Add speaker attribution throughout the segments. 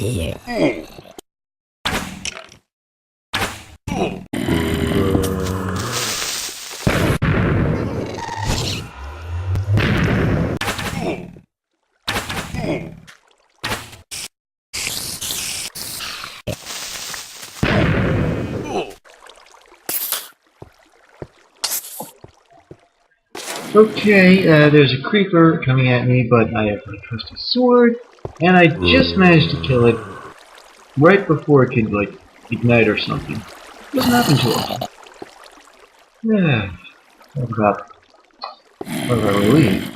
Speaker 1: Okay, there's a creeper coming at me, but I have my trusty sword, and I just managed to kill it right before it could, like, ignite or something. Doesn't happen to it. Yeah, what about relief?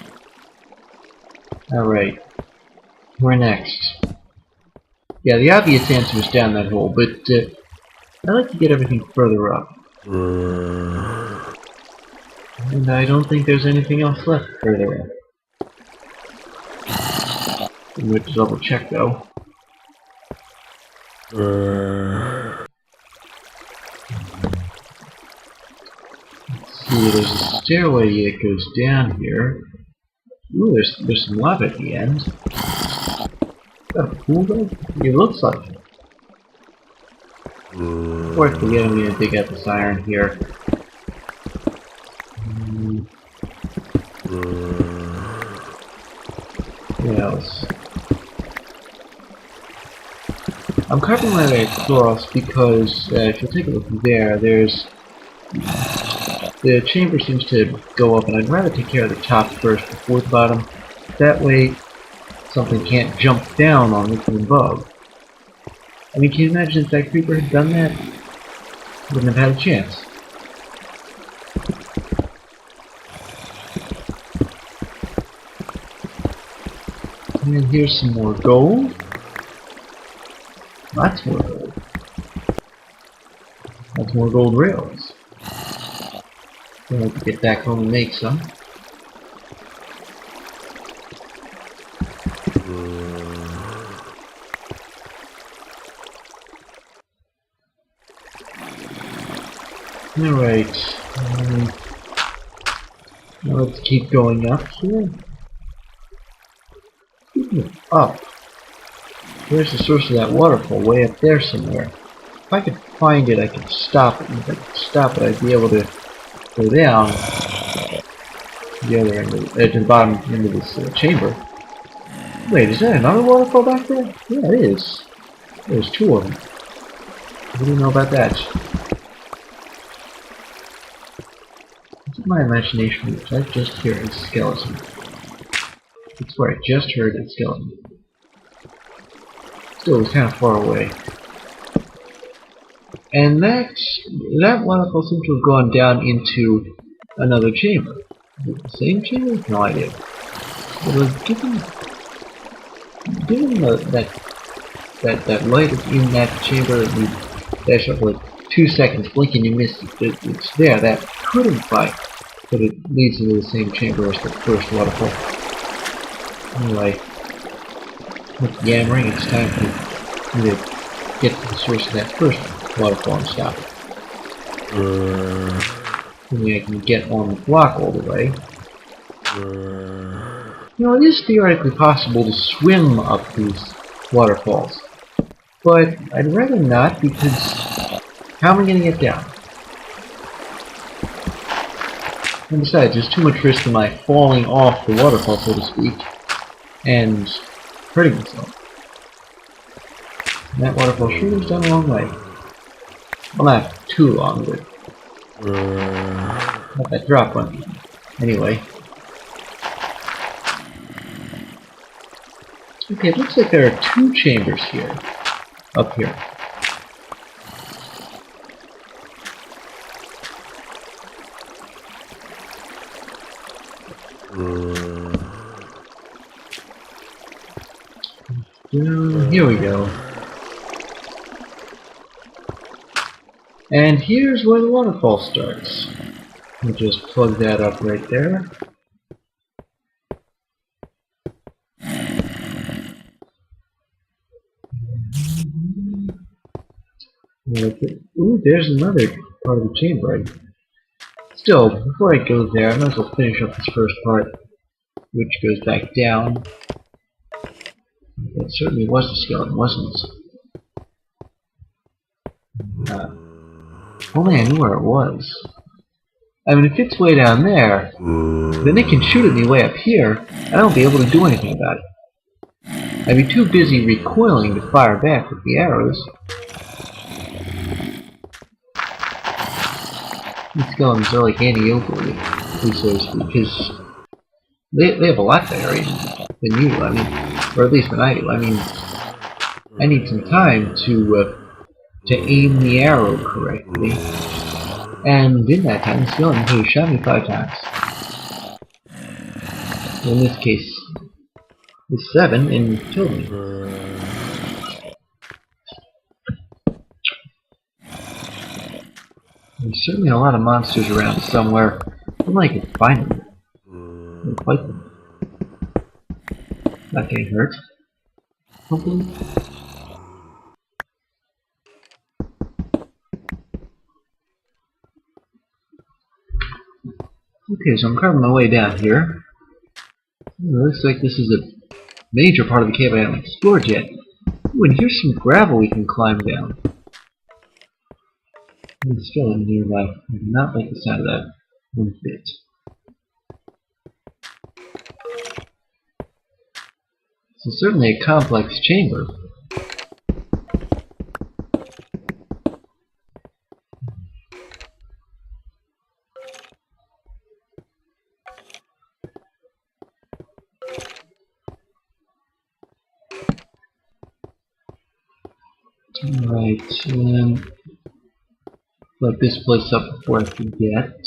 Speaker 1: Alright, where next? Yeah, the obvious answer is down that hole, but I like to get everything further up. And I don't think there's anything else left further up. I'm going to double check though. Let's see, there's a stairway that goes down here. Ooh, there's some lava at the end. Is that a pool though? It looks like it. Before I forget, I'm going to dig out this iron here. What else? I'm carving my way across because if you take a look there, the chamber seems to go up, and I'd rather take care of the top first before the bottom. That way, something can't jump down on me from above. I mean, can you imagine if that creeper had done that? Wouldn't have had a chance. And here's some more gold. Lots more gold. Lots more gold rails. I'll have to get back home and make some. Alright. Now let's keep going up here. Up. Where's the source of that waterfall? Way up there somewhere. If I could find it, I could stop it. And if I could stop it, I'd be able to go down to the other end, to the bottom end of this chamber. Wait, is that another waterfall back there? Yeah, it is. There's two of them. What do you know about that? What's my imagination? I just hear a skeleton. That's where I just heard a skeleton. Still, it was kind of far away. And that waterfall seems to have gone down into another chamber. Is it the same chamber? No idea. But given that light in that chamber, you dash up like 2 seconds, blink and you miss it. It's there. That could imply that it leads into the same chamber as the first waterfall. Anyway, with yammering, it's time for me to get to the source of that first waterfall and stop it. Maybe I can get on the block all the way. You know, it is theoretically possible to swim up these waterfalls, but I'd rather not, because how am I going to get down? And besides, there's too much risk of my falling off the waterfall, so to speak, and hurting myself. And that waterfall sure has done a long way. Well, not too long, but not that drop one. Anyway. Okay, it looks like there are 2 chambers here. Up here. Here we go. And here's where the waterfall starts. We'll just plug that up right there. Ooh, there's another part of the chamber. Still, before I go there, I might as well finish up this first part, which goes back down. It certainly was a skeleton, wasn't it? If only I knew where it was. I mean, if it's way down there, then it can shoot at me way up here, and I won't be able to do anything about it. I'd be too busy recoiling to fire back with the arrows. These skeletons are like Annie Oakley, so to speak, because they have a lot better aim than you, I mean, or at least than I do. I mean, I need some time to aim the arrow correctly, and in that time, the skeleton could have shot me 5 times. In this case, it's 7 and killed me. There's certainly a lot of monsters around somewhere. If I could find them and fight them. Not getting hurt. Hopefully. Okay, so I'm carving my way down here. It looks like this is a major part of the cave I haven't explored yet. Ooh, and here's some gravel we can climb down. There's a skeleton nearby. I do not like the sound of that one bit. This is certainly a complex chamber. Alright, let this place up before I forget.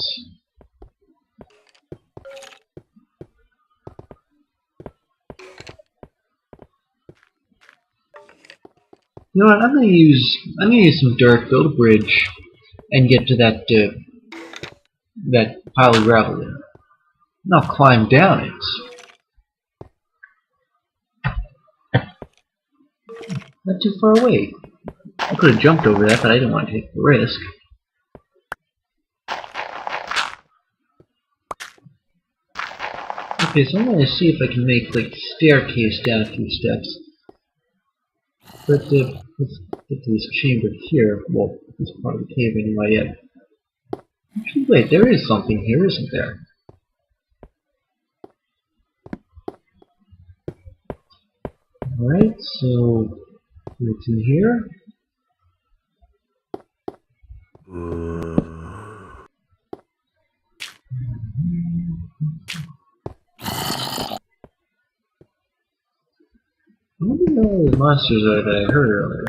Speaker 1: You know what? I'm gonna use some dirt, build a bridge, and get to that that pile of gravel there. And I'll climb down it. Not too far away. I could have jumped over that, but I didn't want to take the risk. Okay, so I'm going to see if I can make like a staircase down a few steps. But let's get to this chamber here. Well, this part of the cave anyway. Actually, wait, there is something here, isn't there? Alright, so what's in here? I wonder where all the monsters are that I heard earlier.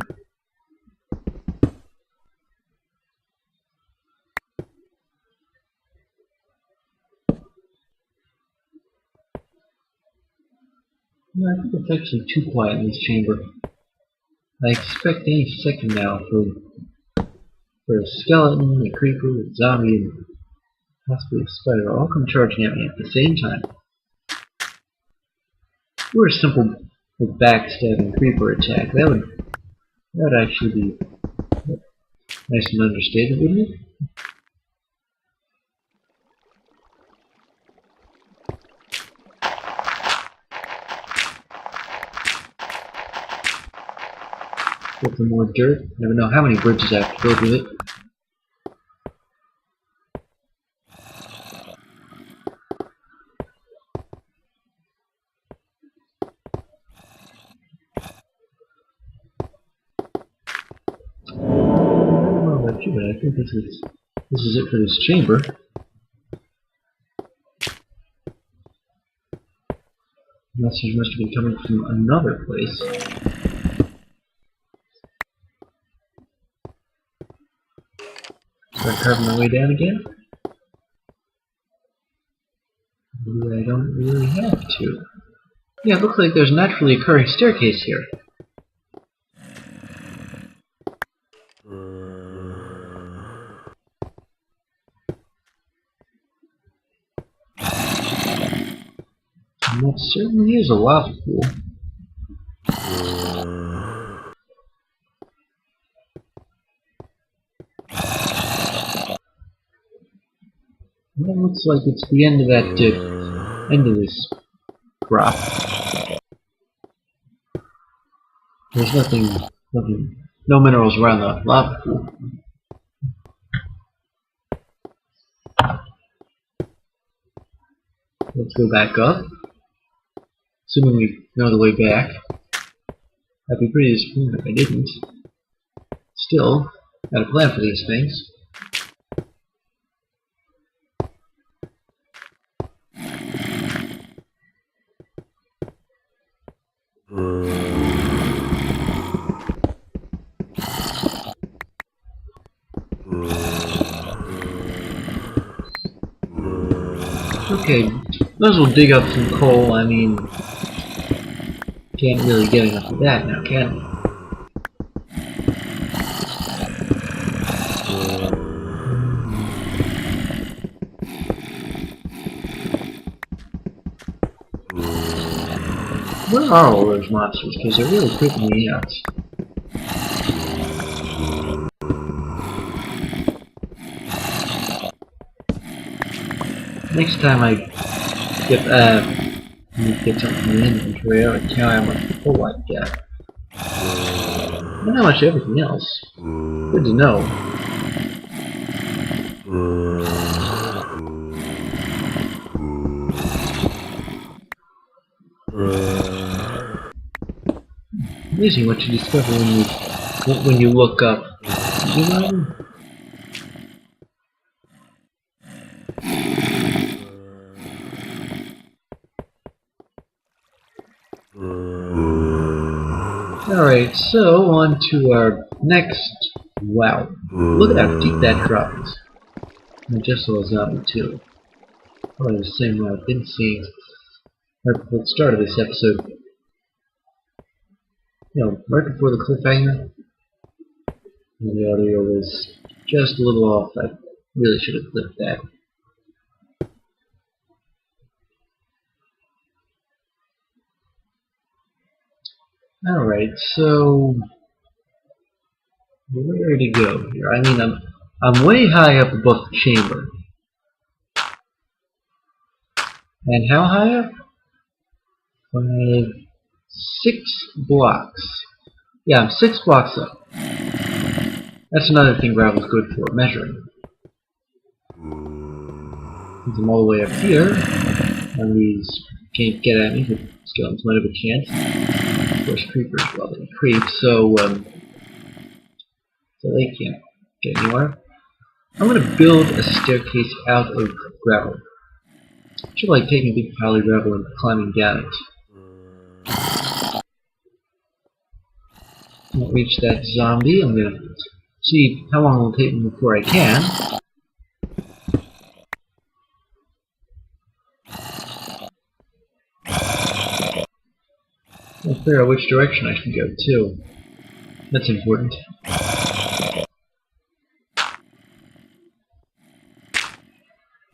Speaker 1: No, I think it's actually too quiet in this chamber. I expect any second now for a skeleton, a creeper, a zombie, and possibly a spider all come charging at me at the same time. Or a simple backstabbing creeper attack. That would actually be nice and understated, wouldn't it? Get some more dirt. Never know how many bridges I have to build with it. But I think this is it for this chamber. Message must have been coming from another place. Start carving my way down again. Maybe I don't really have to. Yeah, it looks like there's a naturally occurring staircase here. And that certainly is a lava pool. Well, it looks like it's the end of that, end of this drop. There's nothing, no minerals around the lava pool. Let's go back up. Assuming we know the way back. I'd be pretty disappointed if I didn't. Still, got a plan for these things. Okay, might as well dig up some coal. I mean, can't really get enough of that now, can we? Where are all those monsters? Because they're really creeping me out. Next time I get something in the inventory, I can how much coal I get. Not how much everything else. Good to know. Amazing what you discover when you look up. You know? Alright, so on to our next. Wow, look at how deep that dropped. I just saw a zombie too. Probably the same one I've been seeing right before the start of this episode. You know, right before the cliffhanger. And the audio was just a little off. I really should have clipped that. Alright, so where to go here? I mean, I'm way high up above the chamber. And how high up? 6 blocks. Yeah, I'm 6 blocks up. That's another thing gravel's good for, measuring. Since I'm all the way up here, and these can't get at me, but skeletons might have a chance. Of course, creepers, well, they creep, so they can't get anywhere. I'm going to build a staircase out of gravel. Should like taking a big pile of gravel and climbing down it. Won't reach that zombie. I'm going to see how long it will take me before I can. I'll figure out which direction I should go too. That's important.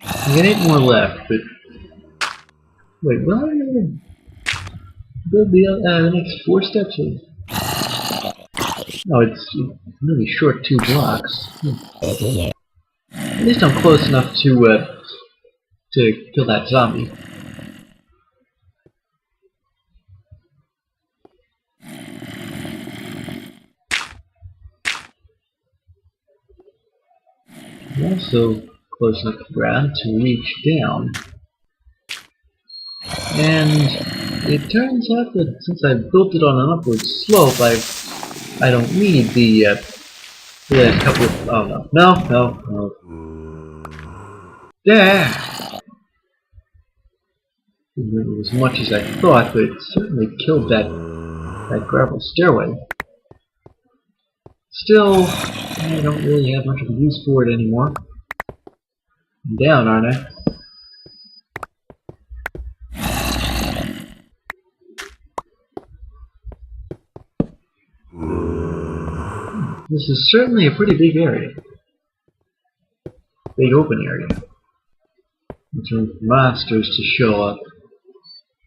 Speaker 1: I got 8 more left, but wait, will I build the next 4 steps? No, it's really short 2 blocks. At least I'm close enough to kill that zombie. I'm also close enough to the ground to reach down. And it turns out that since I built it on an upward slope, I don't need the last couple of... oh no. Yeah! Didn't move as much as I thought, but it certainly killed that gravel stairway. Still, I don't really have much of a use for it anymore. I'm down, aren't I? This is certainly a pretty big area. Big open area. In terms of monsters to show up.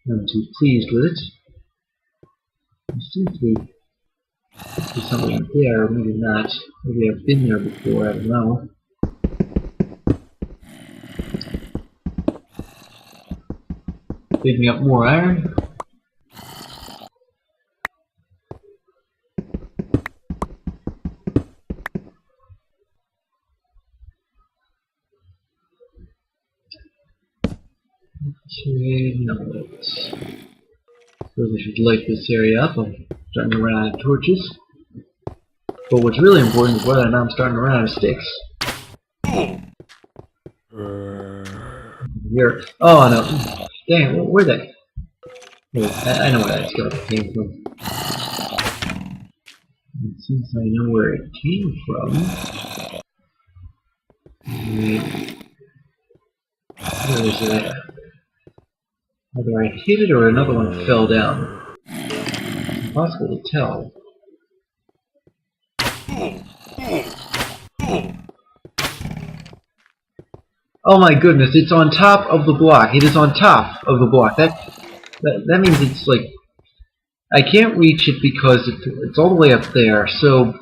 Speaker 1: I'm too pleased with it. There seems to be something there, maybe not. Maybe I've been there before, I don't know. Digging up more iron. Trade notes. Suppose I should light this area up. I'm starting to run out of torches. But what's really important is whether or not I'm starting to run out of sticks. Here. Oh no. Dang, where'd that? Wait, I know where that skeleton came from. And since I know where it came from, where is it at? Either I hit it or another one fell down. It's impossible to tell. Oh my goodness, it's on top of the block. It is on top of the block. That means it's like I can't reach it because it's all the way up there. So what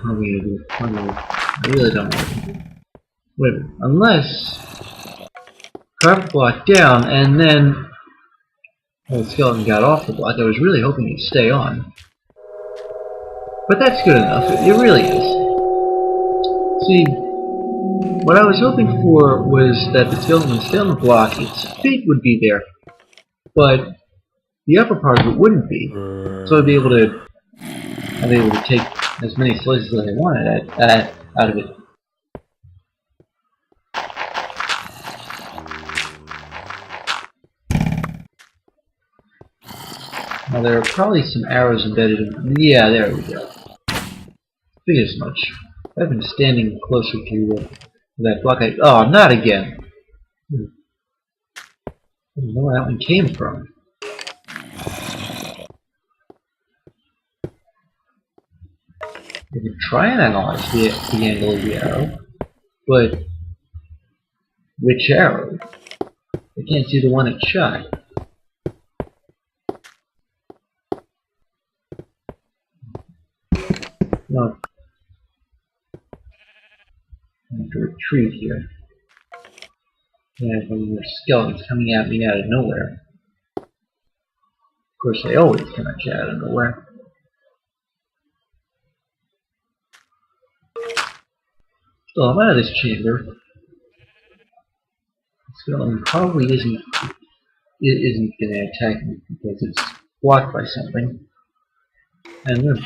Speaker 1: are we gonna do? I really don't know. Wait a minute. Unless carve the block down and then the skeleton got off the block. I was really hoping he'd stay on. But that's good enough. It really is. See, what I was hoping for was that the skeleton would stay on the block, its feet would be there, but the upper part of it wouldn't be. So I'd be able to take as many slices as I wanted out of it. Now there are probably some arrows embedded in. Yeah, there we go. Figured as much. I've been standing closer to that block. Oh, not again! I don't know where that one came from. I could try and analyze the angle of the arrow, but which arrow? I can't see the one it shot. No. I have to retreat here. Yeah, there's skeletons coming at me out of nowhere. Of course, they always come at you out of nowhere. So I'm out of this chamber. The skeleton probably isn't going to attack me because it's blocked by something. And I'm going to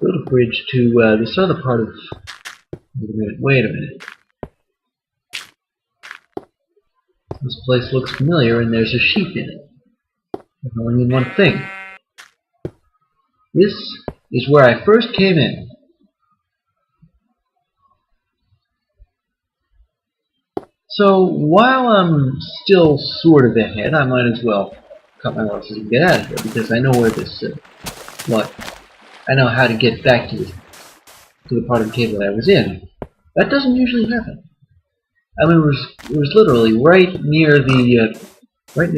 Speaker 1: build a bridge to this other part of. Wait a minute. This place looks familiar, and there's a sheep in it. There's only one thing. This is where I first came in. So while I'm still sort of ahead, I might as well cut my losses and get out of here because I know where this. I know how to get back to the part of the cave that I was in. That doesn't usually happen. I mean, it was literally right near the what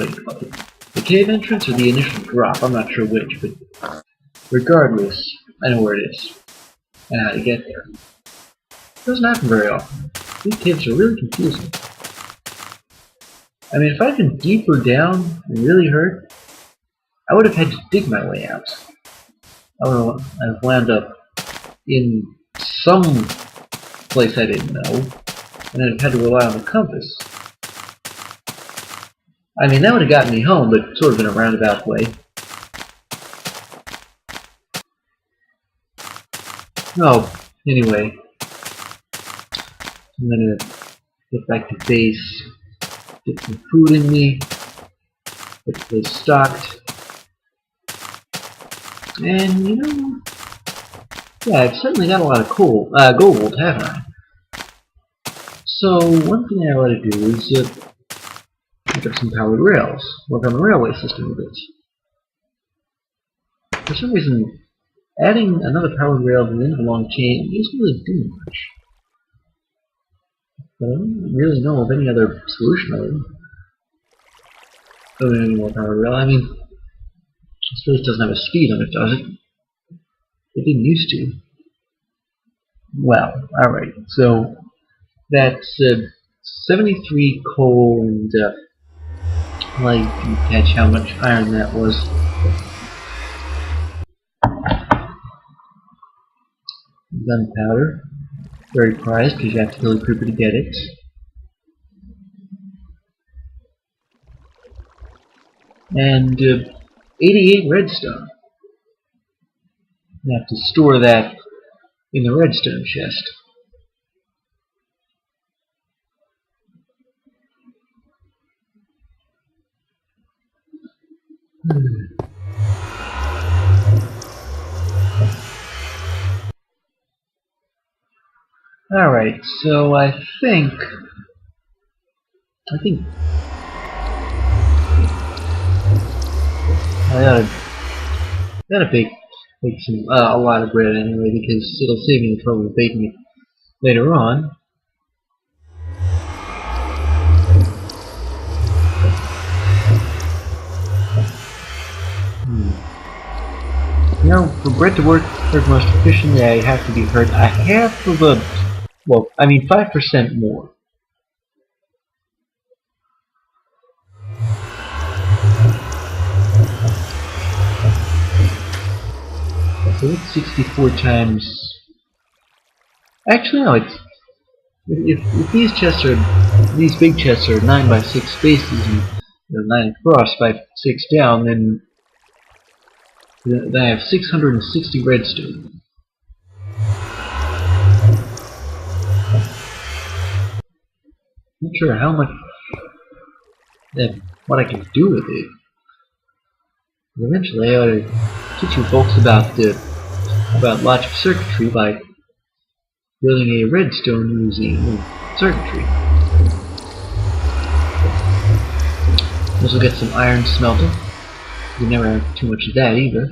Speaker 1: do you call it? The cave entrance or the initial drop. I'm not sure which, but regardless, I know where it is and how to get there. It doesn't happen very often. These caves are really confusing. I mean, if I'd been deeper down and really hurt, I would have had to dig my way out. I would have wound up in some place I didn't know, and I'd have had to rely on the compass. I mean, that would have gotten me home, but sort of in a roundabout way. Oh, anyway. I'm gonna get back to base, get some food in me, get the place stocked. And, you know, yeah, I've certainly got a lot of gold, haven't I? So, one thing I ought to do is pick up some powered rails, work on the railway system a bit. For some reason, adding another powered rail to the end of a long chain isn't really doing much. But I don't really know of any other solution other than any more powered rail. I mean, this place doesn't have a speed on it, does it? It didn't used to. Well, alright, so that's 73 coal and well, you can catch how much iron that was. Gunpowder. Very prized because you have to kill a creeper to get it. And 88 redstone. I have to store that in the redstone chest. Alright, so I think I gotta bake some a lot of bread anyway, because it'll save me the trouble of baking it later on. You know, for bread to work most efficiently, I have to be hurt a half of a, well, I mean 5% more. So it's 64 times. Actually, no. It's if these chests are these big chests are 9 by 6 spaces and 9 across by 6 down, then I have 660 redstone. Not sure how much what I can do with it. But eventually, I ought to teach you folks about logic circuitry by building a redstone using circuitry. Also get some iron smelting. You never have too much of that either.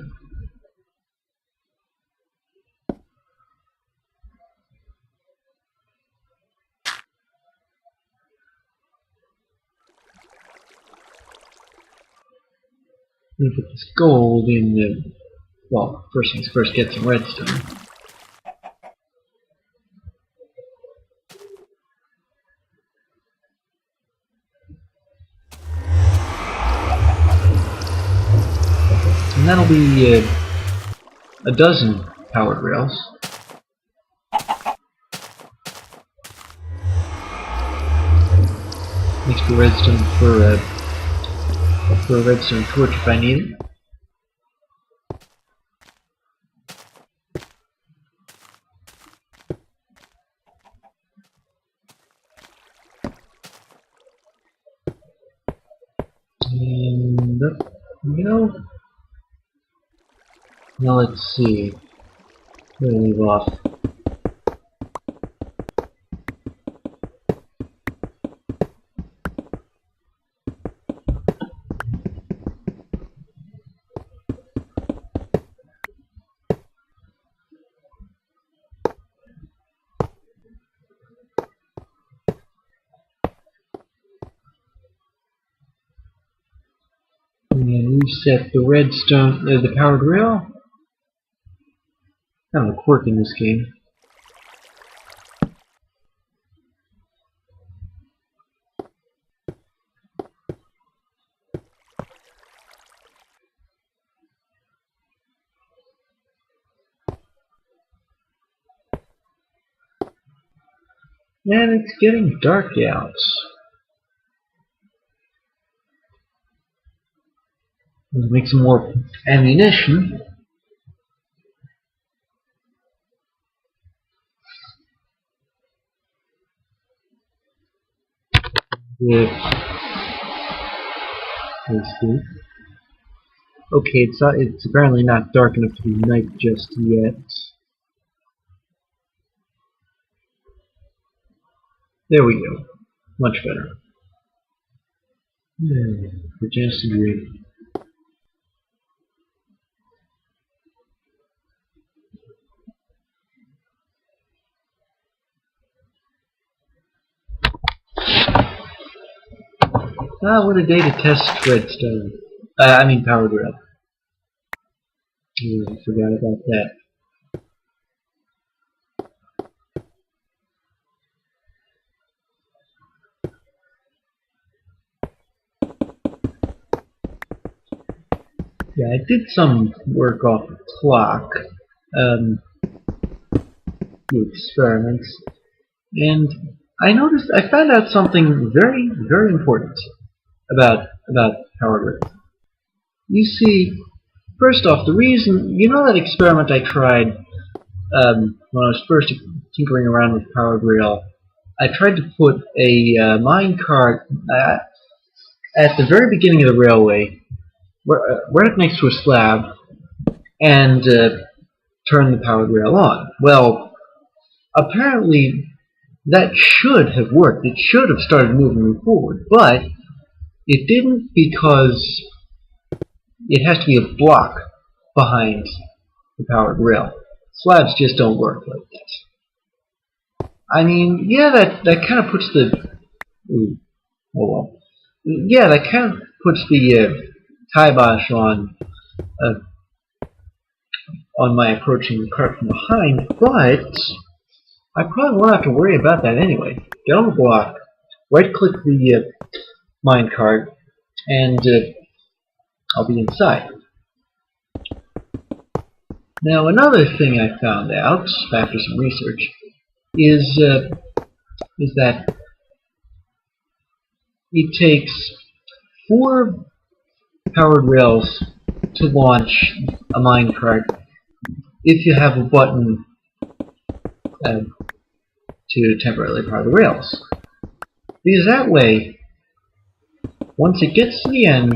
Speaker 1: And put this gold in the, well, first things first, get some redstone. And that'll be a dozen powered rails. Extra redstone for a redstone torch if I need it. And up we go. Now let's see. Where do we leave off? And reset the redstone, the powered rail. Kind of a quirk in this game. And it's getting dark out. Let's make some more ammunition. Let's see. Okay, it's apparently not dark enough to be night just yet. There we go. Much better. For chance to green. Ah, what a day to test redstone. I mean powered rail. I forgot about that. Yeah, I did some work off the clock. Few experiments. And I found out something very, very important about powered rail. You see, first off, the reason, you know that experiment I tried when I was first tinkering around with Powered Rail? I tried to put a mine cart at the very beginning of the railway, right next to a slab, and turn the Powered Rail on. Well, apparently that should have worked. It should have started moving me forward, but it didn't because it has to be a block behind the Powered Rail. Slabs just don't work like that. I mean, yeah, that kind of puts the... Ooh, oh well. Yeah, that kind of puts the kibosh on my approaching the cart from behind, but I probably won't have to worry about that anyway. Get on the block, right-click the minecart, and I'll be inside. Now, another thing I found out after some research is that it takes 4 powered rails to launch a minecart if you have a button to temporarily power the rails. Because that way, once it gets to the end,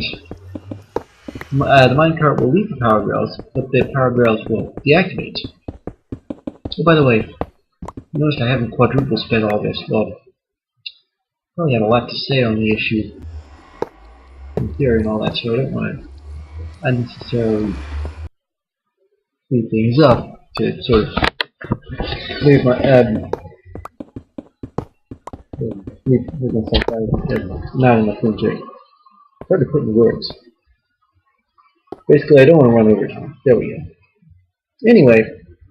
Speaker 1: the minecart will leave the powered rails, but the powered rails will deactivate. Oh, by the way, notice I haven't quadruple sped all this. Well, probably have a lot to say on the issue in theory and all that, so I don't want to unnecessarily speed things up to sort of leave my leave myself out of it. Not enough room to hard to put in words. Basically, I don't want to run over time. There we go. Anyway,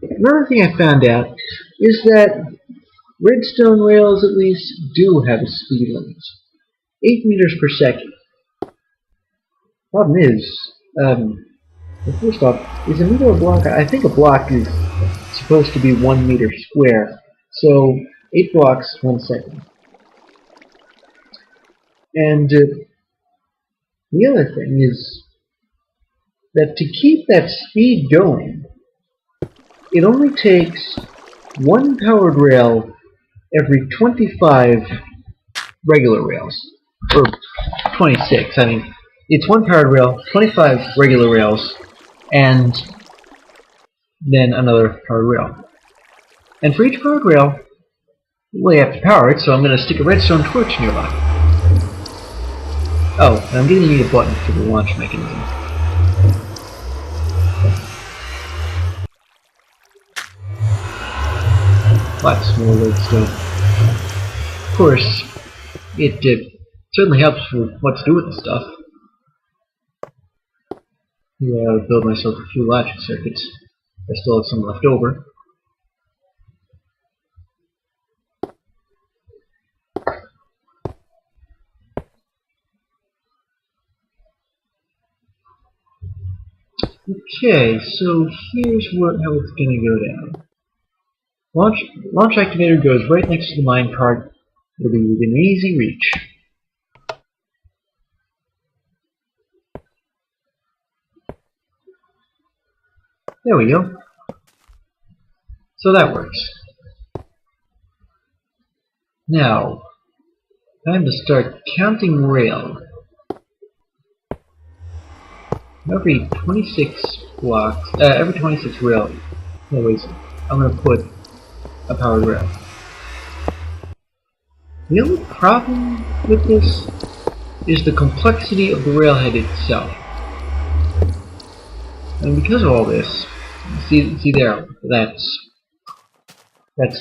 Speaker 1: another thing I found out is that redstone rails, at least, do have a speed limit. 8 meters per second. Problem is, first off, is a meter a block? I think a block is supposed to be 1 meter square. So, 8 blocks, 1 second. And the other thing is that to keep that speed going, it only takes 1 powered rail every 25 regular rails. Or 26, I mean, it's 1 powered rail, 25 regular rails, and then another powered rail. And for each powered rail, well, you have to power it, so I'm going to stick a redstone torch nearby. Oh, and I'm going to need a button for the launch mechanism. Lots more redstone. Of course, it certainly helps with what to do with the stuff. Yeah, I'll build myself a few logic circuits. I still have some left over. Okay, so here's how it's going to go down. Launch activator goes right next to the minecart. It'll be within easy reach. There we go. So that works. Now, time to start counting rail. Every 26 blocks, every 26 rail, anyways, I'm going to put a powered rail. The only problem with this is the complexity of the railhead itself. And because of all this, see there, that's at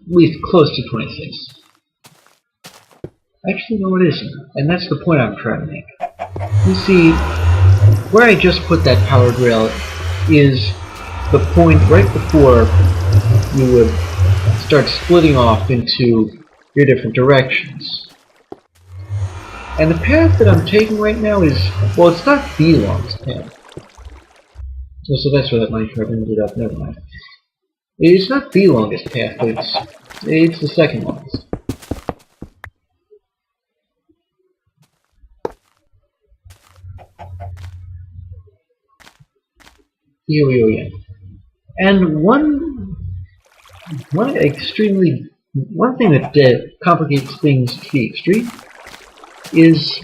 Speaker 1: least close to 26. Actually, no, it isn't, and that's the point I'm trying to make. You see, where I just put that powered rail is the point right before you would start splitting off into your different directions. And the path that I'm taking right now is, well, it's not the longest path. Oh, so that's where that minecart ended up, never mind. It's not the longest path, but it's the second longest. Here we go again. And one thing that complicates things to the extreme is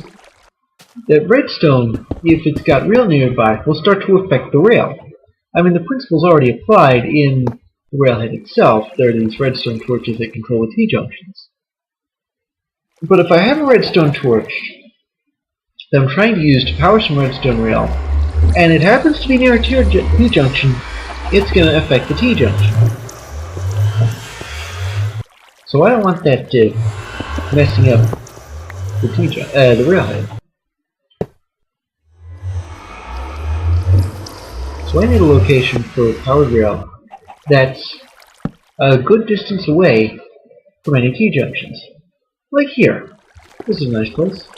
Speaker 1: that redstone, if it's got rail nearby, will start to affect the rail. I mean, the principle's already applied in the railhead itself. There are these redstone torches that control the T-junctions. But if I have a redstone torch that I'm trying to use to power some redstone rail, and it happens to be near a T-junction, it's going to affect the T-junction. So I don't want that messing up the railhead. So I need a location for powered rail that's a good distance away from any T-junctions. Like here. This is a nice place.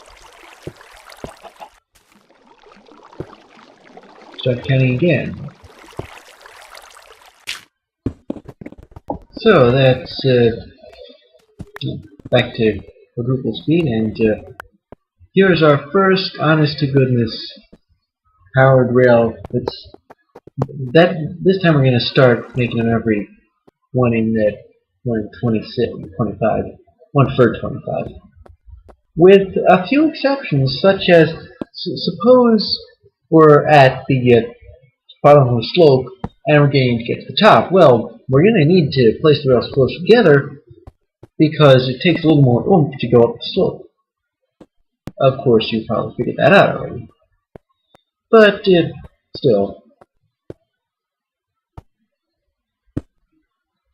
Speaker 1: Start counting again. So that's back to quadruple speed, and here's our first honest-to-goodness powered rail. This time we're going to start making them every one in 26, 25, one for 25. With a few exceptions, such as suppose we're at the bottom of the slope and we're getting to get to the top. Well, we're going to need to place the rails close together because it takes a little more oomph to go up the slope. Of course, you probably figured that out already. But still.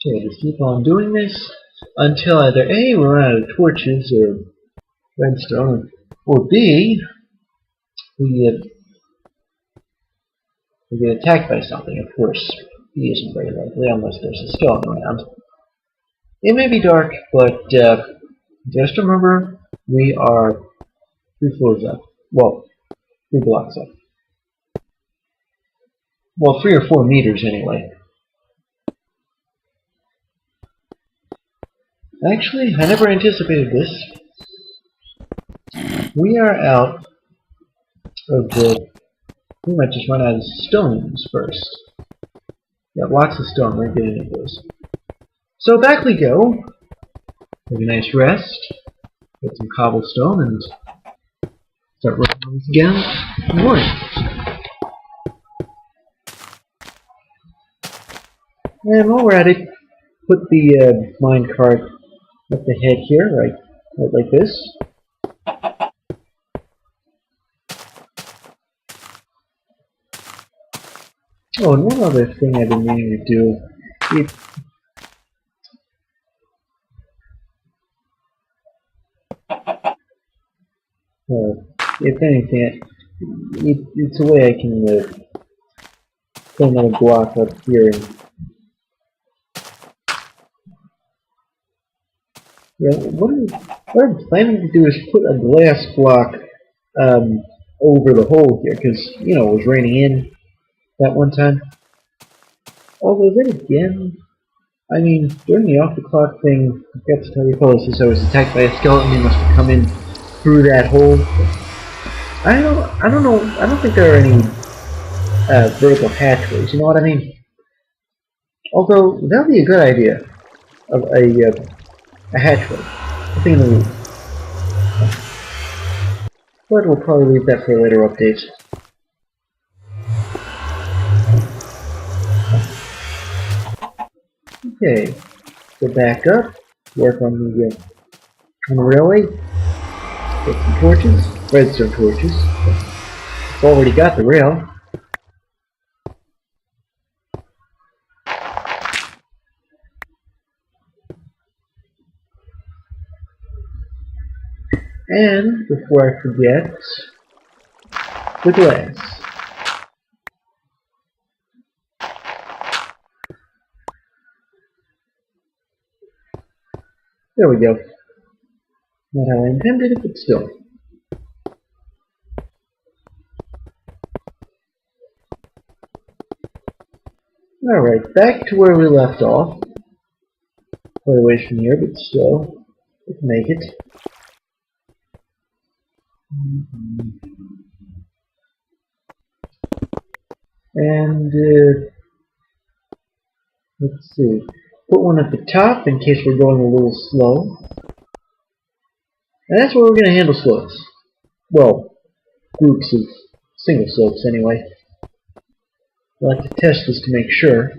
Speaker 1: Okay, just keep on doing this until either A, we run out of torches or redstone, or B, we get attacked by something. Of course, B isn't very likely unless there's a skeleton around. It may be dark, but just remember, we are 3 floors up. Well, 3 blocks up. Well, 3 or 4 meters anyway. Actually, I never anticipated this. We are out of we might just run out of stones first. Got lots of stone, we're getting into those. So back we go. Take a nice rest. Get some cobblestone and start working on this again in the morning. And while we're at it, put the minecart up the head here, right like this. Oh, and one other thing I've been meaning to do. If anything, it's a way I can put another block up here. What I'm planning to do is put a glass block over the hole here, because, you know, it was raining in that one time. Although then again, I mean, during the off-the-clock thing, I forgot to tell you fellas, since I was attacked by a skeleton, he must have come in through that hole. I don't know, I don't think there are any vertical hatchways, you know what I mean? Although, that would be a good idea, of a hatchway, a thing in the roof. But we'll probably leave that for later updates. Okay, go back up, work on the railway, get some torches, redstone torches. I've already got the rail. And, before I forget, the glass. There we go. Not how I intended it, but still. Alright, back to where we left off. Quite a ways from here, but still, we can make it. And let's see. Put one at the top in case we're going a little slow. And that's where we're going to handle slopes. Well, groups of single slopes anyway. I like to test this to make sure.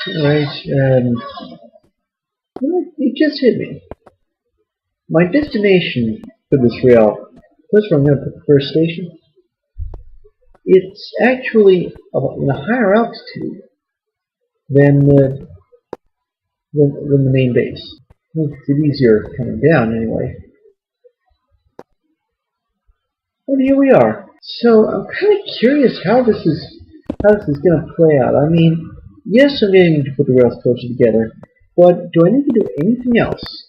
Speaker 1: Alright, you just hit me. My destination for this rail, that's where I'm going to put the first station. It's actually in a higher altitude than the main base. Makes it easier coming down anyway. And here we are. So I'm kind of curious how this is going to play out. I mean, yes, I'm going to need to put the rails closer together, but do I need to do anything else?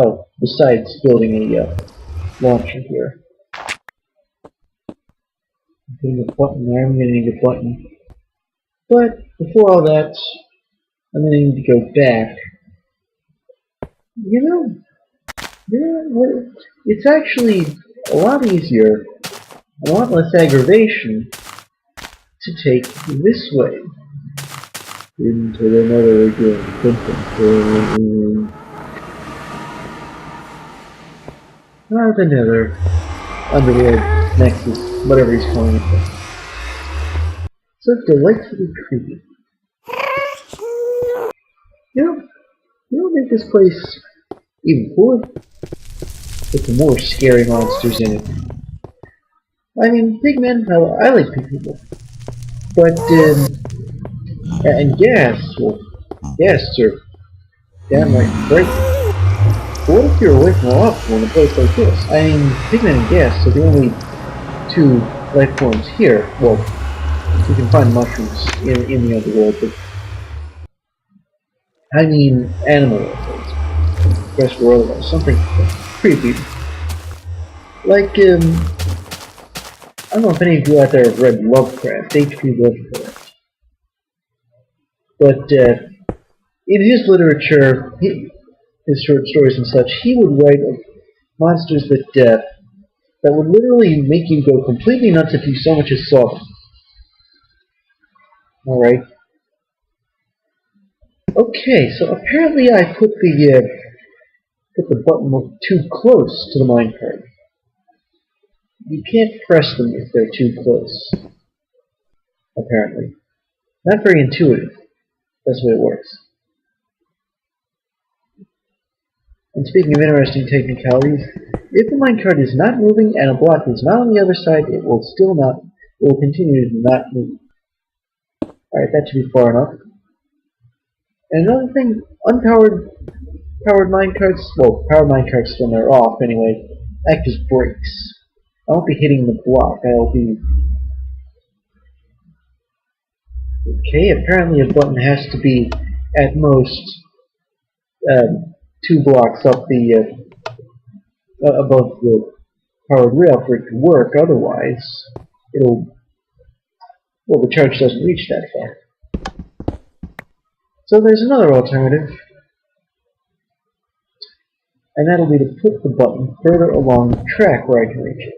Speaker 1: Oh, besides building a launcher here. I'm getting a button there. I'm going to need a button. But before all that, I'm going to need to go back. You know, it's actually a lot easier, a lot less aggravation to take this way into the nether again. The nether, underworld, nexus, whatever he's calling it. So delightfully creepy. You know, make this place even cooler with the more scary monsters in it. I mean, pigmen, I like big people. But, and gas, well, gas are downright frightening. But what if you're away from a lot in a place like this? I mean, pigmen and gas are the only two life forms here. Well, you can find mushrooms in the underworld, but I mean animal life, rest or otherwise, something creepy. Like, I don't know if any of you out there have read Lovecraft, H.P. Lovecraft. But in his literature, his short stories and such, he would write of monsters that would literally make you go completely nuts if you so much as saw them. Alright. Okay, so apparently I put the button too close to the minecart. You can't press them if they're too close. Apparently. Not very intuitive. That's the way it works. And speaking of interesting technicalities, if the minecart is not moving and a block is not on the other side, it will continue to not move. Alright, that should be far enough. And another thing, powered minecarts, well, powered minecarts when they're off anyway, act as brakes. I won't be hitting the block, I'll be... Okay, apparently a button has to be at most 2 blocks up the above the powered rail for it to work, otherwise the charge doesn't reach that far. So there's another alternative, and that'll be to put the button further along the track where I can reach it.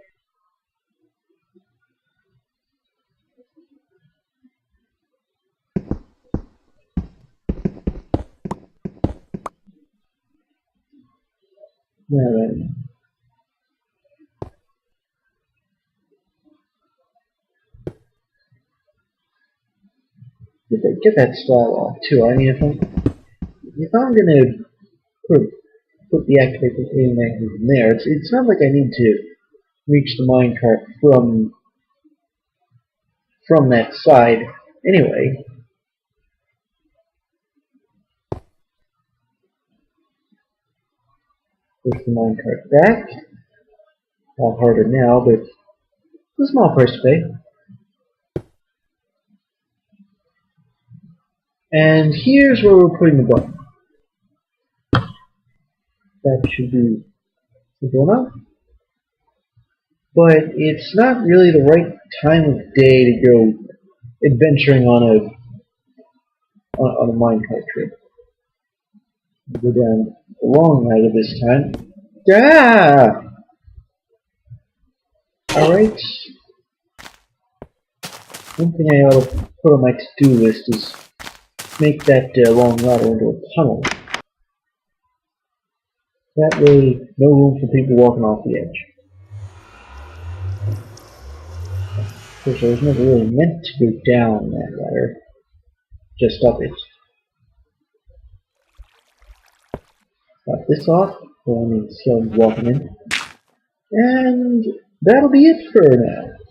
Speaker 1: Now then. Get that style off too. I mean, if I'm gonna put the activator in there, it's not like I need to reach the minecart from that side anyway. Push the minecart back. A lot harder now, but it's a small price to pay. And here's where we're putting the button. That should be simple enough. But it's not really the right time of day to go adventuring on on a minecart trip. Go down the long ladder this time. Ah! Alright. One thing I ought to put on my to-do list is make that long ladder into a tunnel. That way, no room for people walking off the edge. Of course, I was never really meant to go down that ladder, just up it. Got this off, so I need to see walking in. And that'll be it for now.